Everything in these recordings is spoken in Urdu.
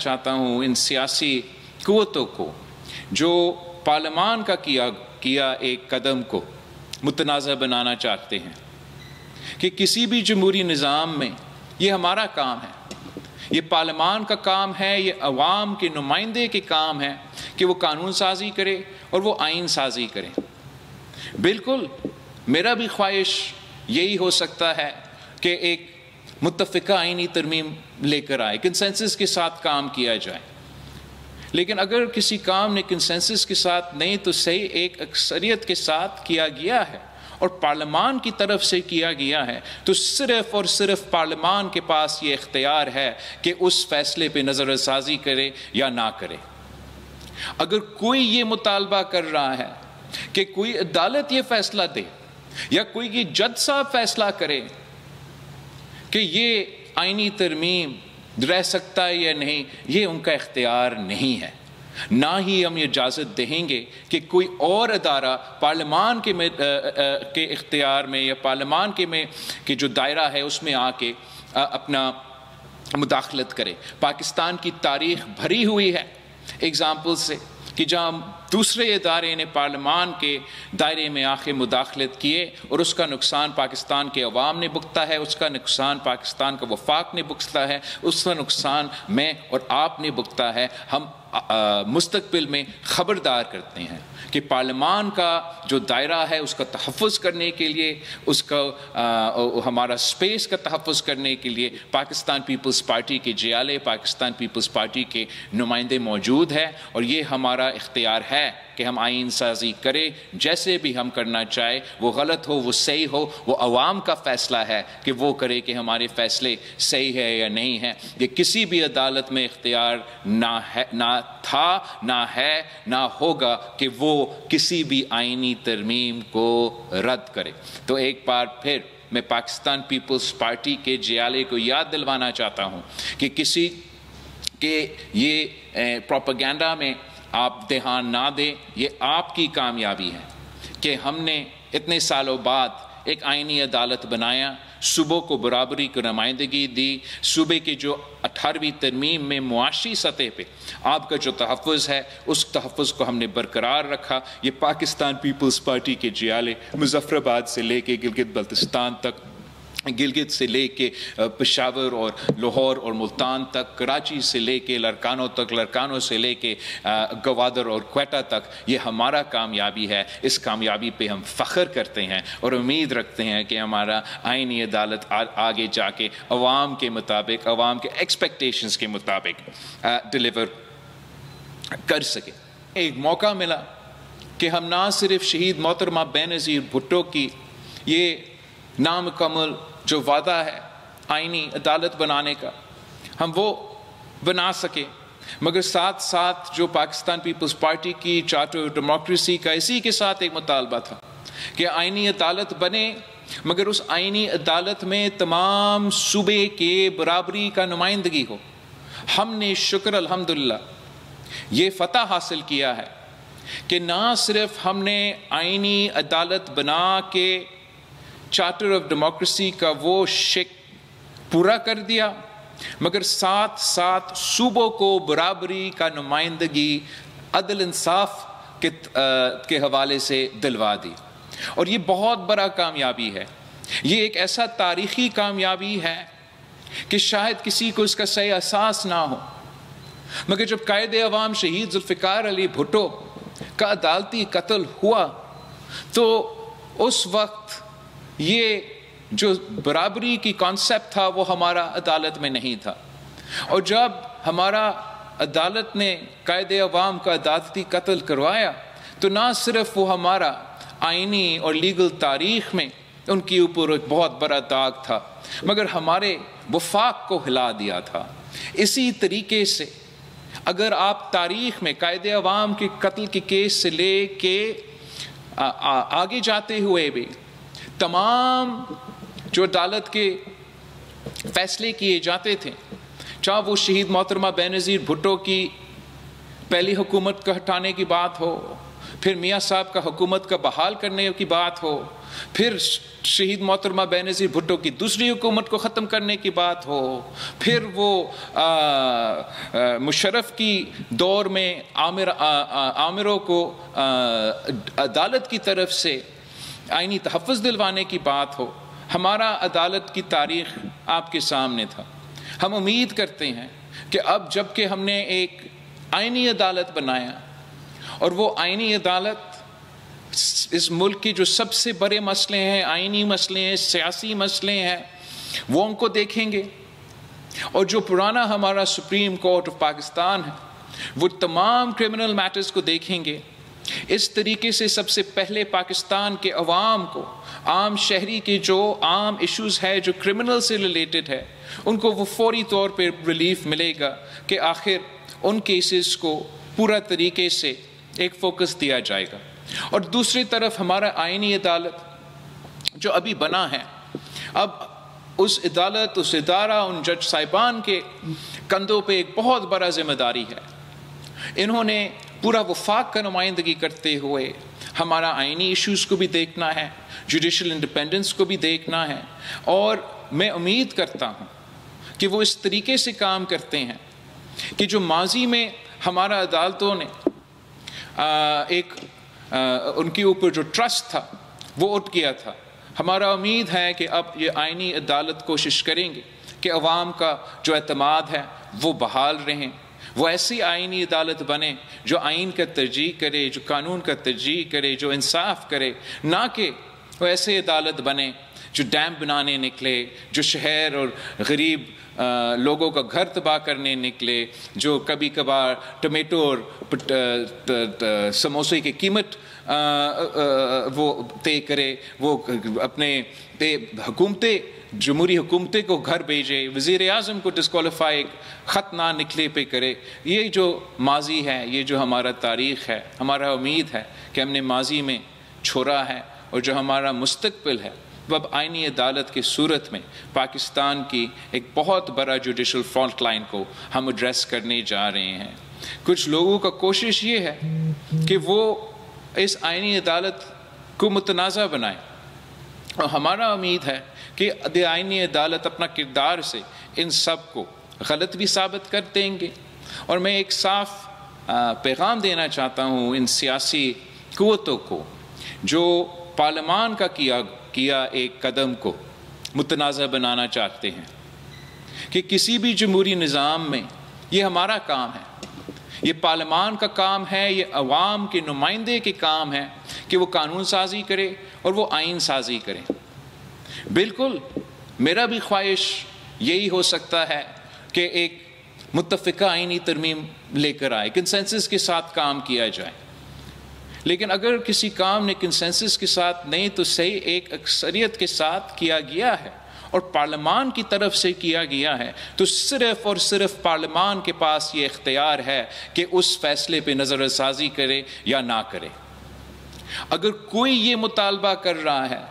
چاہتا ہوں ان سیاسی قوتوں کو جو پارلیمان کا کیا ایک قدم کو متنازع بنانا چاہتے ہیں کہ کسی بھی جمہوری نظام میں یہ ہمارا کام ہے، یہ پارلیمان کا کام ہے، یہ عوام کے نمائندے کے کام ہے کہ وہ قانون سازی کرے اور وہ آئین سازی کرے۔ بالکل میرا بھی خواہش یہی ہو سکتا ہے کہ ایک متفقہ آئینی ترمیم لے کر آئے، کنسنسس کے ساتھ کام کیا جائے، لیکن اگر کسی کام نے کنسنسس کے ساتھ نہیں تو صحیح ایک اکثریت کے ساتھ کیا گیا ہے اور پارلیمان کی طرف سے کیا گیا ہے تو صرف اور صرف پارلیمان کے پاس یہ اختیار ہے کہ اس فیصلے پہ نظر ثانی کرے یا نہ کرے۔ اگر کوئی یہ مطالبہ کر رہا ہے کہ کوئی عدالت یہ فیصلہ دے یا کوئی یہ جج صاحب فیصلہ کرے کہ یہ آئینی ترمیم رہ سکتا ہے یا نہیں، یہ ان کا اختیار نہیں ہے۔ نہ ہی ہم یہ اجازت دیں گے کہ کوئی اور ادارہ پارلیمان کے اختیار میں یا پارلیمان کے جو دائرہ ہے اس میں آ کے اپنا مداخلت کرے۔ پاکستان کی تاریخ بھری ہوئی ہے اگزامپل سے کہ جہاں دوسرے ادارے نے پارلیمان کے دائرے میں آ کے مداخلت کیے اور اس کا نقصان پاکستان کے عوام نے بھگتا ہے، اس کا نقصان پاکستان کا وفاق نے بھگتا ہے، اس کا نقصان میں اور آپ نے بھگتا ہے۔ ہم مستقبل میں خبردار کرتے ہیں کہ پارلیمان کا جو دائرہ ہے اس کا تحفظ کرنے کے لیے، اس کا ہمارا سپیس کا تحفظ کرنے کے لیے پاکستان پیپلز پارٹی کے جیالے، پاکستان پیپلز پارٹی کے نمائندے موجود ہیں، اور یہ ہمارا اختیار ہے کہ ہم آئین سازی کریں جیسے بھی ہم کرنا چاہے، وہ غلط ہو وہ صحیح ہو، وہ عوام کا فیصلہ ہے کہ وہ کرے کہ ہمارے فیصلے صحیح ہے یا نہیں ہے۔ یہ کسی بھی عدالت میں اختیار نہ تھا، نہ ہے، نہ ہوگا کہ وہ کسی بھی آئینی ترمیم کو رد کرے۔ تو ایک بار پھر میں پاکستان پیپلز پارٹی کے جیالے کو یاد دلوانا چاہتا ہوں کہ یہ پروپیگنڈا میں آپ دھیان نہ دیں، یہ آپ کی کامیابی ہے کہ ہم نے اتنے سالوں بعد ایک آئینی عدالت بنایا، صوبوں کو برابری کی نمائندگی دی، صوبے کے جو 18ویں ترمیم میں معاشی سطح پہ آپ کا جو تحفظ ہے اس تحفظ کو ہم نے برقرار رکھا۔ یہ پاکستان پیپلز پارٹی کے جیالے مظفر آباد سے لے کے گلگت بلتستان تک، گلگت سے لے کے پشاور اور لاہور اور ملتان تک، کراچی سے لے کے لڑکانوں تک، لڑکانوں سے لے کے گوادر اور کوئٹہ تک، یہ ہمارا کامیابی ہے۔ اس کامیابی پہ ہم فخر کرتے ہیں اور امید رکھتے ہیں کہ ہمارا آئینی عدالت آگے جا کے عوام کے مطابق، عوام کے ایکسپیکٹیشنز کے مطابق ڈیلیور کر سکے۔ ایک موقع ملا کہ ہم نہ صرف شہید محترمہ بے نظیر بھٹو کی یہ نامکمل جو وعدہ ہے آئینی عدالت بنانے کا ہم وہ بنا سکے، مگر ساتھ ساتھ جو پاکستان پیپلز پارٹی کی چارٹر آف ڈیموکریسی کا اسی کے ساتھ ایک مطالبہ تھا کہ آئینی عدالت بنے، مگر اس آئینی عدالت میں تمام صوبے کے برابری کا نمائندگی ہو۔ ہم نے شکر الحمدللہ یہ فتح حاصل کیا ہے کہ نہ صرف ہم نے آئینی عدالت بنا کے چارٹر آف ڈیموکریسی کا وہ شک پورا کر دیا، مگر ساتھ ساتھ صوبوں کو برابری کا نمائندگی عدل انصاف کے حوالے سے دلوا دی، اور یہ بہت بڑا کامیابی ہے۔ یہ ایک ایسا تاریخی کامیابی ہے کہ شاید کسی کو اس کا صحیح احساس نہ ہو، مگر جب قائد عوام شہید ذوالفقار علی بھٹو کا عدالتی قتل ہوا تو اس وقت یہ جو برابری کی کانسیپٹ تھا وہ ہمارا عدالت میں نہیں تھا، اور جب ہمارا عدالت نے قائد عوام کا عدالتی قتل کروایا تو نہ صرف وہ ہمارا آئینی اور لیگل تاریخ میں ان کے اوپر ایک بہت بڑا داغ تھا، مگر ہمارے وفاق کو ہلا دیا تھا۔ اسی طریقے سے اگر آپ تاریخ میں قائد عوام کے قتل کے کیس سے لے کے آگے جاتے ہوئے بھی تمام جو عدالت کے فیصلے کیے جاتے تھے، چاہے وہ شہید محترمہ بے نظیر بھٹو کی پہلی حکومت کو ہٹانے کی بات ہو، پھر میاں صاحب کا حکومت کا بحال کرنے کی بات ہو، پھر شہید محترمہ بینظیر بھٹو کی دوسری حکومت کو ختم کرنے کی بات ہو، پھر وہ مشرف کی دور میں عامروں کو عدالت کی طرف سے آئینی تحفظ دلوانے کی بات ہو، ہمارا عدالت کی تاریخ آپ کے سامنے تھا۔ ہم امید کرتے ہیں کہ اب جب کہ ہم نے ایک آئینی عدالت بنایا اور وہ آئینی عدالت اس ملک کے جو سب سے بڑے مسئلے ہیں، آئینی مسئلے ہیں، سیاسی مسئلے ہیں، وہ ان کو دیکھیں گے، اور جو پرانا ہمارا سپریم کورٹ آف پاکستان ہے وہ تمام کرمنل میٹرز کو دیکھیں گے۔ اس طریقے سے سب سے پہلے پاکستان کے عوام کو، عام شہری کے جو عام ایشوز ہے جو کرمنل سے ریلیٹڈ ہے، ان کو وہ فوری طور پہ ریلیف ملے گا کہ آخر ان کیسز کو پورا طریقے سے ایک فوکس دیا جائے گا۔ اور دوسری طرف ہمارا آئینی عدالت جو ابھی بنا ہے، اب اس عدالت، اس ادارہ، ان جج صاحبان کے کندھوں پہ ایک بہت بڑا ذمہ داری ہے۔ انہوں نے پورا وفاق کا نمائندگی کرتے ہوئے ہمارا آئینی ایشوز کو بھی دیکھنا ہے، جوڈیشل انڈیپینڈنس کو بھی دیکھنا ہے، اور میں امید کرتا ہوں کہ وہ اس طریقے سے کام کرتے ہیں کہ جو ماضی میں ہمارا عدالتوں نے ان کے اوپر جو ٹرسٹ تھا وہ اٹھ گیا تھا، ہمارا امید ہے کہ اب یہ آئینی عدالت کوشش کریں گے کہ عوام کا جو اعتماد ہے وہ بحال رہیں، وہ ایسی آئینی عدالت بنے جو آئین کا ترجیح کرے، جو قانون کا ترجیح کرے، جو انصاف کرے، نہ کہ وہ ایسے عدالت بنے جو ڈیم بنانے نکلے، جو شہر اور غریب لوگوں کا گھر تباہ کرنے نکلے، جو کبھی کبھار ٹمیٹو اور سموسے کی قیمت وہ طے کرے، وہ اپنے حکومتیں، جمہوری حکومتیں کو گھر بھیجے، وزیر اعظم کو ڈسکوالیفائی خط نہ نکلے پہ کرے۔ یہ جو ماضی ہے، یہ جو ہمارا تاریخ ہے، ہمارا امید ہے کہ ہم نے ماضی میں چھوڑا ہے، اور جو ہمارا مستقبل ہے وہ اب آئینی عدالت کی صورت میں پاکستان کی ایک بہت بڑا جوڈیشل فالٹ لائن کو ہم ایڈریس کرنے جا رہے ہیں۔ کچھ لوگوں کا کوشش یہ ہے کہ وہ اس آئینی عدالت کو متنازع بنائیں، اور ہمارا امید ہے کہ آئینی عدالت اپنا کردار سے ان سب کو غلط بھی ثابت کر دیں گے۔ اور میں ایک صاف پیغام دینا چاہتا ہوں ان سیاسی قوتوں کو جو پارلیمان کا کیا ایک قدم کو متنازع بنانا چاہتے ہیں، کہ کسی بھی جمہوری نظام میں یہ ہمارا کام ہے، یہ پارلیمان کا کام ہے، یہ عوام کے نمائندے کے کام ہے کہ وہ قانون سازی کرے اور وہ آئین سازی کرے۔ بالکل میرا بھی خواہش یہی ہو سکتا ہے کہ ایک متفقہ آئینی ترمیم لے کر آئے، کنسنسس کے ساتھ کام کیا جائے، لیکن اگر کسی کام نے کنسنسس کے ساتھ نہیں تو صحیح ایک اکثریت کے ساتھ کیا گیا ہے اور پارلیمان کی طرف سے کیا گیا ہے، تو صرف اور صرف پارلیمان کے پاس یہ اختیار ہے کہ اس فیصلے پہ نظر ثانی کرے یا نہ کرے۔ اگر کوئی یہ مطالبہ کر رہا ہے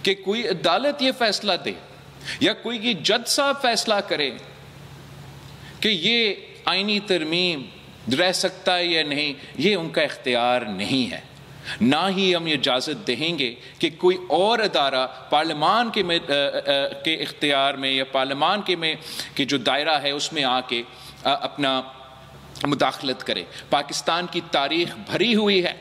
کہ کوئی عدالت یہ فیصلہ دے یا کوئی یہ جج صاحب فیصلہ کرے کہ یہ آئینی ترمیم رہ سکتا ہے یا نہیں، یہ ان کا اختیار نہیں ہے۔ نہ ہی ہم یہ اجازت دیں گے کہ کوئی اور ادارہ پارلیمان کے اختیار میں یا پارلیمان کے جو دائرہ ہے اس میں آ کے اپنا مداخلت کرے۔ پاکستان کی تاریخ بھری ہوئی ہے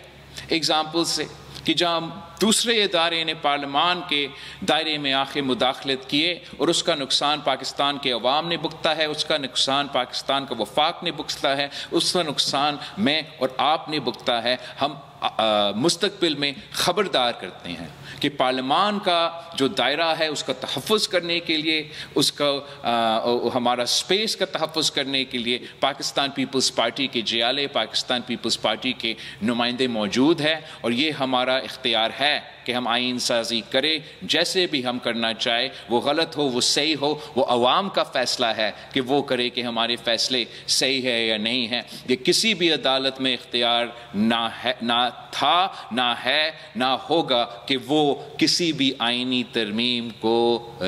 اگزامپل سے کہ جہاں دوسرے ادارے نے پارلیمان کے دائرے میں آخر مداخلت کیے اور اس کا نقصان پاکستان کے عوام نے بھگتا ہے، اس کا نقصان پاکستان کا وفاق نے بھگتا ہے، اس کا نقصان میں اور آپ نے بھگتا ہے۔ ہم مستقبل میں خبردار کرتے ہیں کہ پارلیمان کا جو دائرہ ہے اس کا تحفظ کرنے کے لیے، اس کا ہمارا سپیس کا تحفظ کرنے کے لیے پاکستان پیپلز پارٹی کے جیالے، پاکستان پیپلز پارٹی کے نمائندے موجود ہیں، اور یہ ہمارا اختیار ہے کہ ہم آئین سازی کریں جیسے بھی ہم کرنا چاہے، وہ غلط ہو وہ صحیح ہو، وہ عوام کا فیصلہ ہے کہ وہ کرے کہ ہمارے فیصلے صحیح ہے یا نہیں ہیں۔ یہ کسی بھی عدالت میں اختیار نہ تھا، نہ ہے، نہ ہوگا کہ وہ کسی بھی آئینی ترمیم کو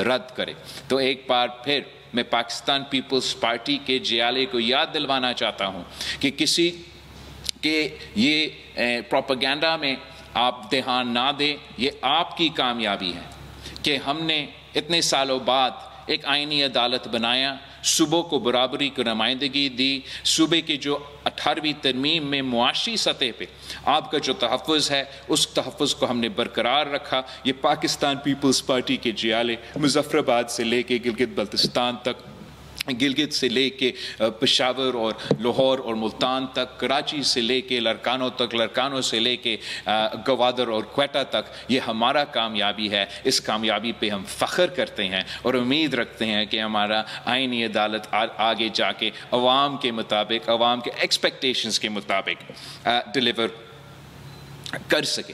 رد کرے۔ تو ایک بار پھر میں پاکستان پیپلز پارٹی کے جیالے کو یاد دلوانا چاہتا ہوں کہ کسی کہ یہ پروپیگنڈا میں آپ دھیان نہ دیں. یہ آپ کی کامیابی ہے کہ ہم نے اتنے سالوں بعد ایک آئینی عدالت بنایا, صوبوں کو برابری کو نمائندگی دی, صوبے کے جو 18ویں ترمیم میں معاشی سطح پہ آپ کا جو تحفظ ہے اس تحفظ کو ہم نے برقرار رکھا. یہ پاکستان پیپلز پارٹی کے جیالے مظفر آباد سے لے کے گلگت بلتستان تک, گلگت سے لے کے پشاور اور لاہور اور ملتان تک, کراچی سے لے کے لڑکانوں تک, لڑکانوں سے لے کے گوادر اور کوئٹہ تک, یہ ہمارا کامیابی ہے. اس کامیابی پہ ہم فخر کرتے ہیں اور امید رکھتے ہیں کہ ہمارا آئینی عدالت آگے جا کے عوام کے مطابق, عوام کے ایکسپیکٹیشنز کے مطابق ڈیلیور کر سکے.